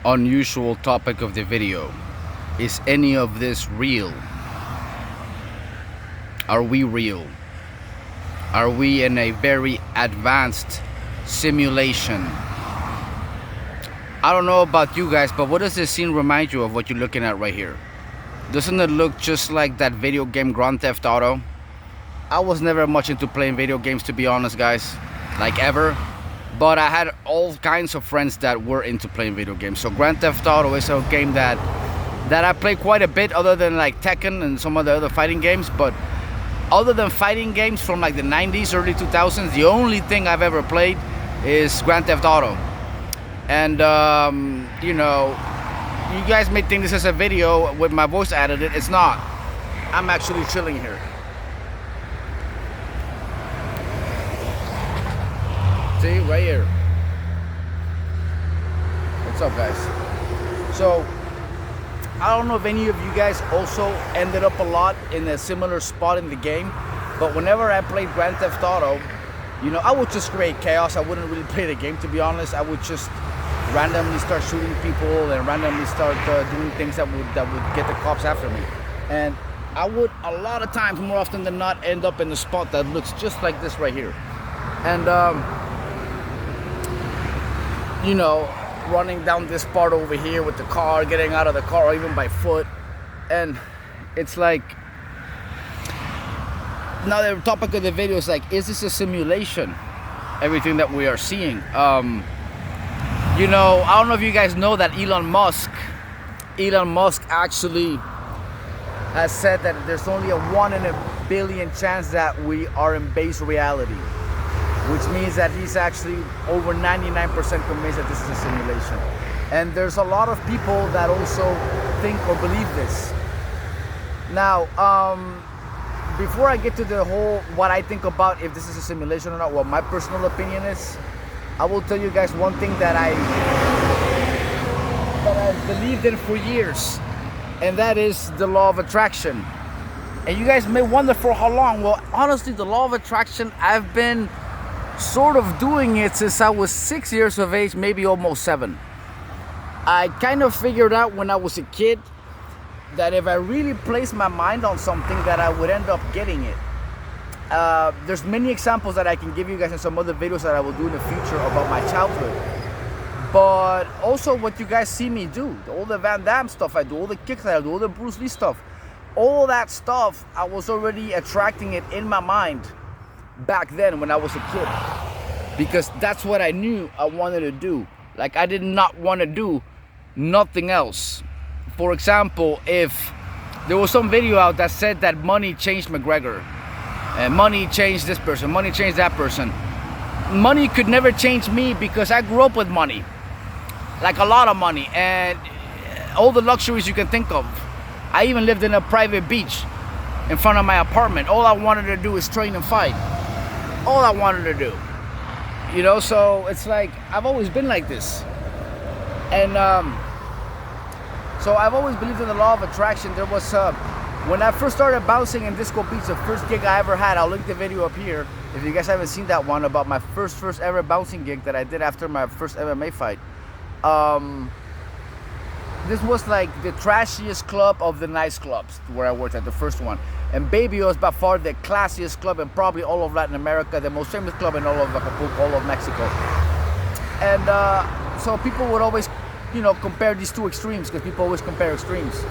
unusual topic of the video. Is any of this real? Are we real? Are we in a very advanced simulation? I don't know about you guys, but what does this scene remind you of, what you're looking at right here? Doesn't it look just like that video game Grand Theft Auto? I was never much into playing video games, to be honest, guys, like ever. But I had all kinds of friends that were into playing video games. So Grand Theft Auto is a game that I play quite a bit, other than like Tekken and some of the other fighting games. But other than fighting games from like the 90s, early 2000s, the only thing I've ever played is Grand Theft Auto. And you know, you guys may think this is a video with my voice added. It's not. I'm actually chilling here. See, right here. What's up, guys? So, I don't know if any of you guys also ended up a lot in a similar spot in the game, but whenever I played Grand Theft Auto, you know, I would just create chaos. I wouldn't really play the game, to be honest. I would just randomly start shooting people and randomly start doing things that would get the cops after me. And I would, a lot of times, more often than not, end up in a spot that looks just like this right here. And you know, running down this part over here with the car, getting out of the car, or even by foot. And it's like, now the topic of the video is like, is this a simulation? Everything that we are seeing. You know, I don't know if you guys know that Elon Musk actually has said that there's only a 1 in a billion chance that we are in base reality, which means that he's actually over 99% convinced that this is a simulation. And there's a lot of people that also think or believe this. Now, before I get to the whole, what I think about if this is a simulation or not, what my personal opinion is, I will tell you guys one thing that I've believed in for years, and that is the law of attraction. And you guys may wonder for how long. Well, honestly, the law of attraction, I've been sort of doing it since I was 6 years of age, maybe almost 7. I kind of figured out when I was a kid that if I really placed my mind on something, that I would end up getting it. There's many examples that I can give you guys in some other videos that I will do in the future about my childhood. But also what you guys see me do, all the Van Damme stuff I do, all the kicks that I do, all the Bruce Lee stuff, all that stuff, I was already attracting it in my mind back then when I was a kid, because that's what I knew I wanted to do. Like, I did not want to do nothing else. For example, if there was some video out that said that money changed McGregor, and money changed this person, money changed that person, money could never change me, because I grew up with money, like a lot of money, and all the luxuries you can think of. I even lived in a private beach in front of my apartment. All I wanted to do is train and fight. All I wanted to do, you know. So it's like, I've always been like this. And so I've always believed in the law of attraction. There was when I first started bouncing in Disco Beach, the first gig I ever had, I'll link the video up here if you guys haven't seen that one, about my first ever bouncing gig that I did after my first MMA fight. This was like the trashiest club of the nice clubs where I worked at, the first one. And Baby was by far the classiest club in probably all of Latin America, the most famous club in all of Acapulco, all of Mexico. And so people would always, you know, compare these two extremes, because people always compare extremes.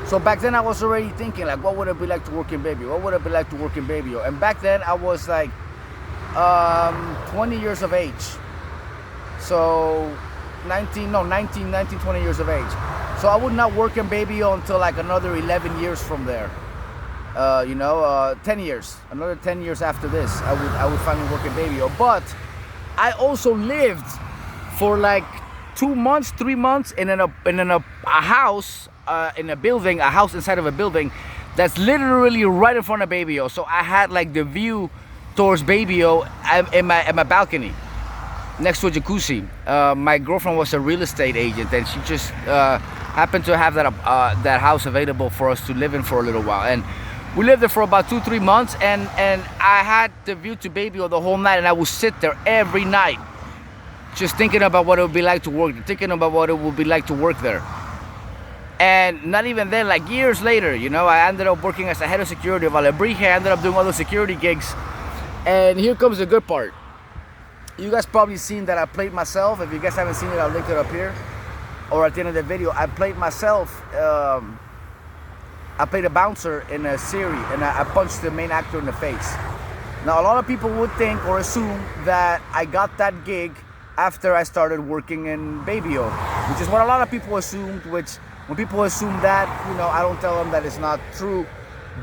So back then I was already thinking, like, what would it be like to work in Baby? What would it be like to work in Baby? And back then I was like 20 years of age. So 20 years of age. So I would not work in Baby until like another 11 years from there. 10 years. Another 10 years after this, I would finally work in Baby. But I also lived for like 2 months, 3 months in a house, in a building, a house inside of a building that's literally right in front of Baby. So I had like the view towards Baby in my balcony, next to a jacuzzi. My girlfriend was a real estate agent, and she just happened to have that house available for us to live in for a little while. And we lived there for about 2-3 months, and I had the view to Baby the whole night, and I would sit there every night just thinking about what it would be like to work, thinking about what it would be like to work there. And not even then, like years later, you know, I ended up working as a head of security of Alebrije. I ended up doing other security gigs. And here comes the good part. You guys probably seen that I played myself. If you guys haven't seen it, I'll link it up here or at the end of the video. I played myself. I played a bouncer in a series, and I punched the main actor in the face. Now, a lot of people would think or assume that I got that gig after I started working in Baby-O, which is what a lot of people assumed, which when people assume that, you know, I don't tell them that it's not true.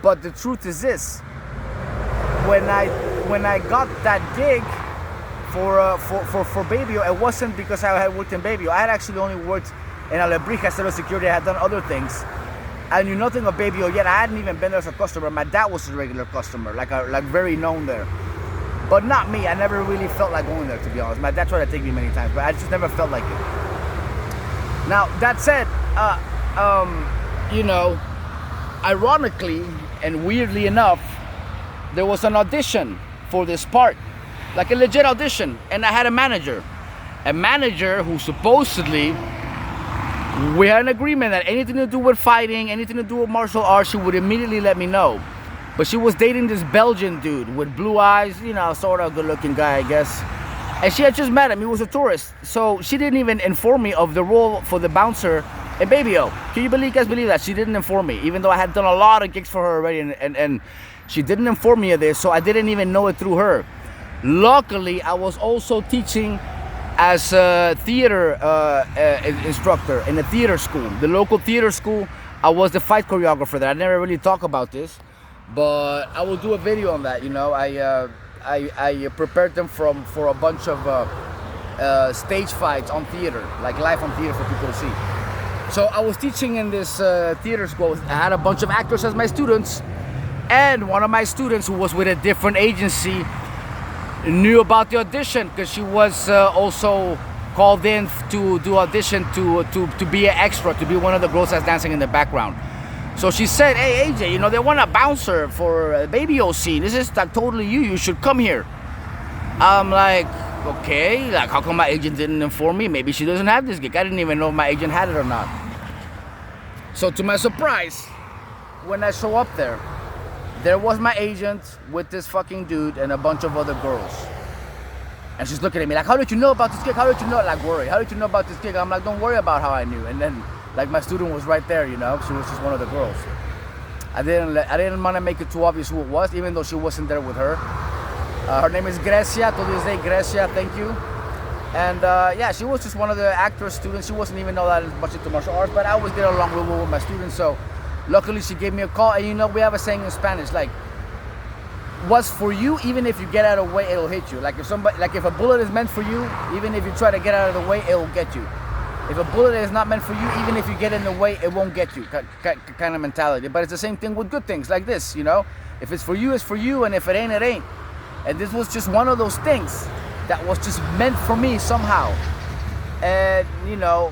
But the truth is this. When I got that gig for Baby-O, it wasn't because I had worked in Baby-O. I had actually only worked in Alebrije as head of security. I had done other things. I knew nothing of Baby-O yet. I hadn't even been there as a customer. My dad was a regular customer, like very known there. But not me. I never really felt like going there, to be honest. My dad tried to take me many times, but I just never felt like it. Now, that said, you know, ironically and weirdly enough, there was an audition for this part, like a legit audition, and I had a manager who supposedly, we had an agreement that anything to do with fighting, anything to do with martial arts, she would immediately let me know. But she was dating this Belgian dude with blue eyes, you know, sort of good looking guy, I guess. And she had just met him. He was a tourist. So she didn't even inform me of the role for the bouncer in Baby-O. Can you guys believe that? She didn't inform me, even though I had done a lot of gigs for her already. And she didn't inform me of this, so I didn't even know it through her. Luckily, I was also teaching as a theater instructor in a theater school. The local theater school, I was the fight choreographer there. I never really talk about this, but I will do a video on that. You know, I prepared them for a bunch of stage fights on theater, like live on theater for people to see. So I was teaching in this theater school. I had a bunch of actors as my students, and one of my students who was with a different agency knew about the audition because she was also called in to do audition to be an extra, to be one of the girls that's dancing in the background. So she said, "Hey AJ, you know, they want a bouncer for a Baby-O scene. This is like totally you. You should come here." I'm like, okay, like how come my agent didn't inform me? Maybe she doesn't have this gig. I didn't even know if my agent had it or not. So to my surprise, when I show up there was my agent with this fucking dude and a bunch of other girls. And she's looking at me like, "How did you know about this gig? How did you know?" Like, worried. "How did you know about this gig?" I'm like, "Don't worry about how I knew." And then, like, my student was right there, you know. She was just one of the girls. I didn't want to make it too obvious who it was, even though she wasn't there with her. Her name is Grecia. To this day, Grecia, thank you. And yeah, she was just one of the actress students. She wasn't even know that much into martial arts, but I always get along real well with my students. So luckily she gave me a call. And you know, we have a saying in Spanish, like, what's for you, even if you get out of the way, it'll hit you. Like if a bullet is meant for you, even if you try to get out of the way, it'll get you. If a bullet is not meant for you, even if you get in the way, it won't get you. Kind of mentality. But it's the same thing with good things like this, you know. If it's for you, it's for you, and if it ain't, it ain't. And this was just one of those things that was just meant for me somehow. And you know,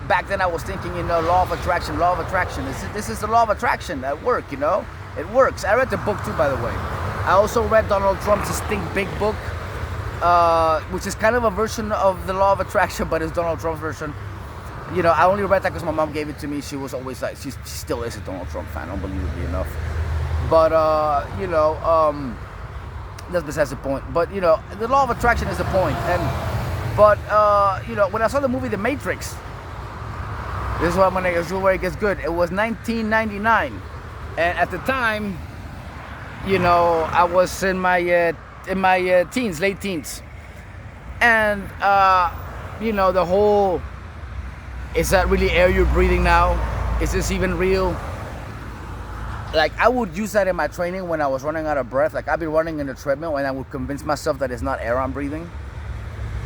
back then I was thinking, you know, law of attraction. This is the law of attraction at work, you know. It works. I read the book too, by the way. I also read Donald Trump's Think Big book, which is kind of a version of the law of attraction, but it's Donald Trump's version. You know, I only read that because my mom gave it to me. She was always like, she still is a Donald Trump fan, unbelievably enough. But, you know, that's besides the point. But, you know, the law of attraction is the point. But, you know, when I saw the movie The Matrix, this is where it gets good. It was 1999. And at the time, you know, I was in my teens, late teens. And, you know, the whole, is that really air you're breathing now? Is this even real? Like, I would use that in my training when I was running out of breath. Like, I'd be running in the treadmill and I would convince myself that it's not air I'm breathing.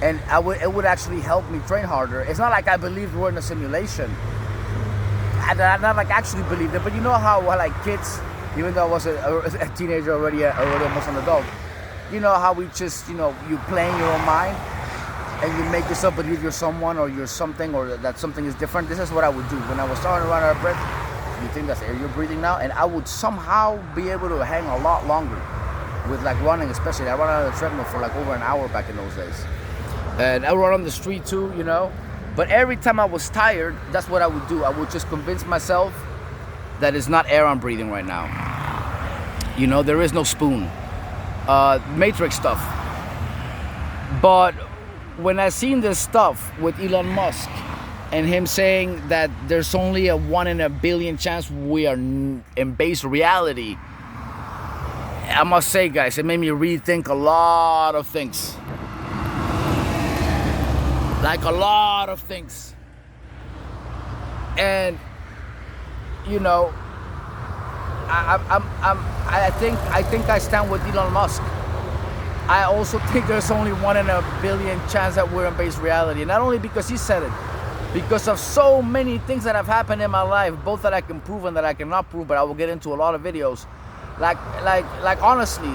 And it would actually help me train harder. It's not like I believed we're in a simulation. I not like actually believed it, but you know how like kids, even though I was a teenager already almost an adult, you know how we just, you know, you play in your own mind and you make yourself believe you're someone or you're something or that something is different. This is what I would do when I was starting to run out of breath. You think that's air you're breathing now? And I would somehow be able to hang a lot longer with like running, especially. I run out of the treadmill for like over an hour back in those days. And I run on the street too, you know. But every time I was tired, that's what I would do. I would just convince myself that it's not air I'm breathing right now. You know, there is no spoon. Matrix stuff. But when I seen this stuff with Elon Musk and him saying that there's only a 1 in a billion chance we are in base reality, I must say, guys, it made me rethink a lot of things. Like a lot of things. And you know, I think I stand with Elon Musk. I also think there's only 1 in a billion chance that we're in base reality. Not only because he said it, because of so many things that have happened in my life, both that I can prove and that I cannot prove, but I will get into a lot of videos. Like honestly,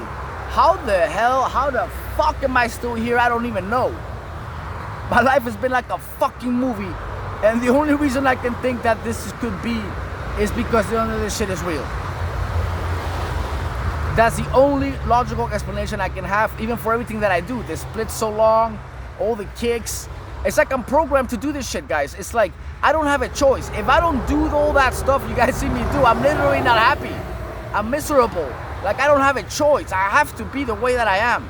how the fuck am I still here? I don't even know. My life has been like a fucking movie, and the only reason I can think that this could be is because none of this shit is real. That's the only logical explanation I can have, even for everything that I do. The splits so long, all the kicks. It's like I'm programmed to do this shit, guys. It's like I don't have a choice. If I don't do all that stuff you guys see me do, I'm literally not happy. I'm miserable. Like I don't have a choice. I have to be the way that I am.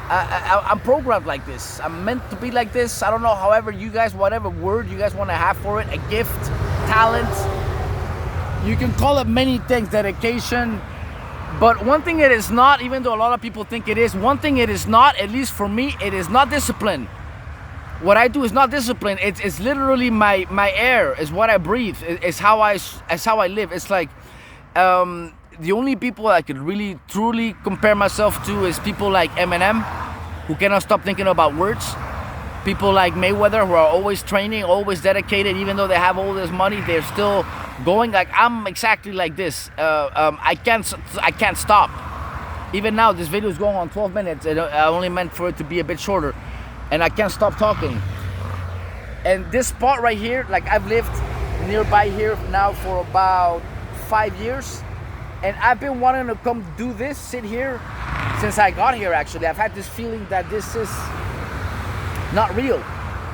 I'm programmed like this. I'm meant to be like this. I don't know, however you guys, whatever word you guys want to have for it, a gift, talent. You can call it many things, dedication. But one thing it is not, even though a lot of people think it is, one thing it is not, at least for me, it is not discipline. What I do is not discipline. It's literally my air, is what I breathe, it's how I live. It's like the only people I could really truly compare myself to is people like Eminem, who cannot stop thinking about words. People like Mayweather, who are always training, always dedicated, even though they have all this money, they're still going. Like I'm exactly like this. I can't stop. Even now, this video is going on 12 minutes. I only meant for it to be a bit shorter, and I can't stop talking. And this spot right here, like I've lived nearby here now for about 5 years. And I've been wanting to come do this, sit here, since I got here actually. I've had this feeling that this is not real.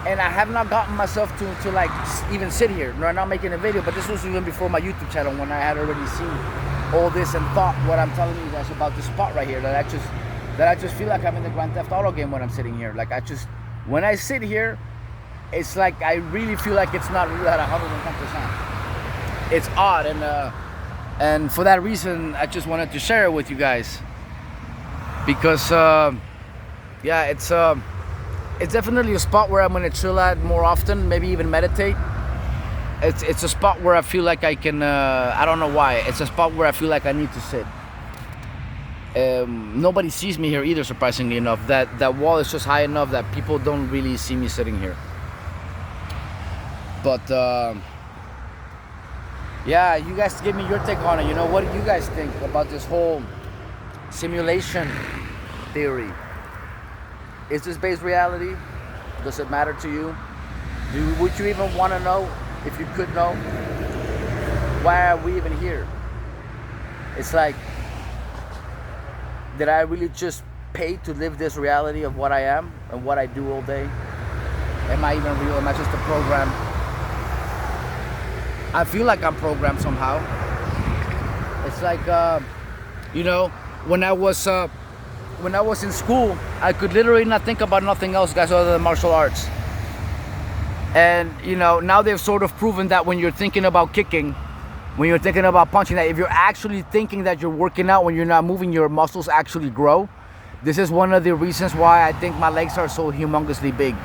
And I have not gotten myself to like even sit here. No, I'm not making a video, but this was even before my YouTube channel when I had already seen all this and thought what I'm telling you guys about this spot right here. That I just feel like I'm in the Grand Theft Auto game when I'm sitting here. Like when I sit here, it's like I really feel like it's not real at 110%. It's odd, and for that reason, I just wanted to share it with you guys. Because, yeah, it's definitely a spot where I'm going to chill at more often, maybe even meditate. It's a spot where I feel like I can, I don't know why, it's a spot where I feel like I need to sit. Nobody sees me here either, surprisingly enough. That wall is just high enough that people don't really see me sitting here. But, yeah, you guys give me your take on it. You know, what do you guys think about this whole simulation theory? Is this base reality? Does it matter to you? Would you even want to know, if you could know, why are we even here? It's like, did I really just pay to live this reality of what I am and what I do all day? Am I even real? Am I just a program? I feel like I'm programmed somehow. It's like, you know, when I was in school, I could literally not think about nothing else, guys, other than martial arts. And, you know, now they've sort of proven that when you're thinking about kicking, when you're thinking about punching, that if you're actually thinking that you're working out, when you're not moving, your muscles actually grow. This is one of the reasons why I think my legs are so humongously big.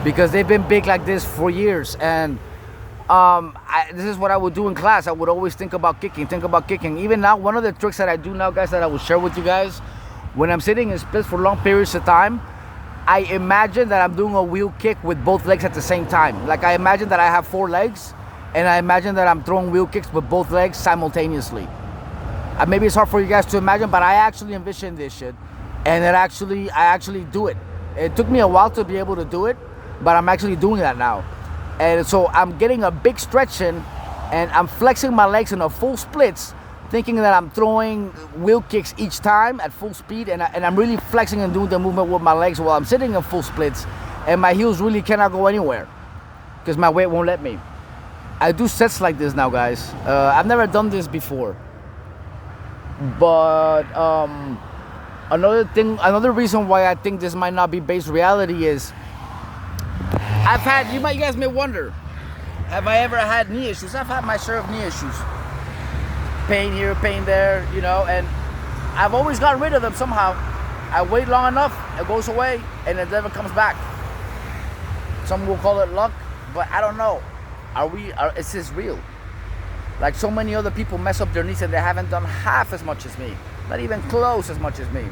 Because they've been big like this for years. And this is what I would do in class. I would always think about kicking. Even now, one of the tricks that I do now, guys, that I will share with you guys, when I'm sitting in splits for long periods of time, I imagine that I'm doing a wheel kick with both legs at the same time. Like I imagine that I have 4 legs, and I imagine that I'm throwing wheel kicks with both legs simultaneously. Maybe it's hard for you guys to imagine, but I actually envision this shit, and I actually do it. It took me a while to be able to do it, but I'm actually doing that now. And so I'm getting a big stretch in, and I'm flexing my legs in a full splits, thinking that I'm throwing wheel kicks each time at full speed, and I'm really flexing and doing the movement with my legs while I'm sitting in full splits, and my heels really cannot go anywhere because my weight won't let me. I do sets like this now, guys. I've never done this before, but another reason why I think this might not be based reality is you guys may wonder, have I ever had knee issues? I've had my share of knee issues. Pain here, pain there, you know, and I've always gotten rid of them somehow. I wait long enough, it goes away, and it never comes back. Some will call it luck, but I don't know. Is this real? Like, so many other people mess up their knees and they haven't done half as much as me. Not even close as much as me.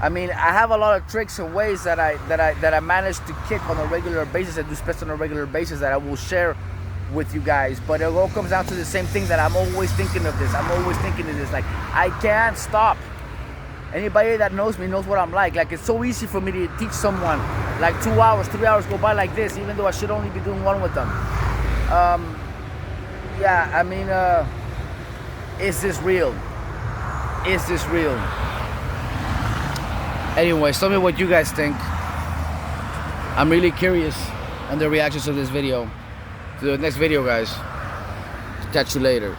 I mean, I have a lot of tricks and ways that I manage to kick on a regular basis and do splits on a regular basis that I will share with you guys, but it all comes down to the same thing, that I'm always thinking of this. I'm always thinking of this. Like, I can't stop. Anybody that knows me knows what I'm like. Like, it's so easy for me to teach someone. Like 2 hours, 3 hours go by like this, even though I should only be doing one with them. Yeah, I mean, is this real? Is this real? Anyways, tell me what you guys think. I'm really curious on the reactions of this video. To the next video, guys. Catch you later.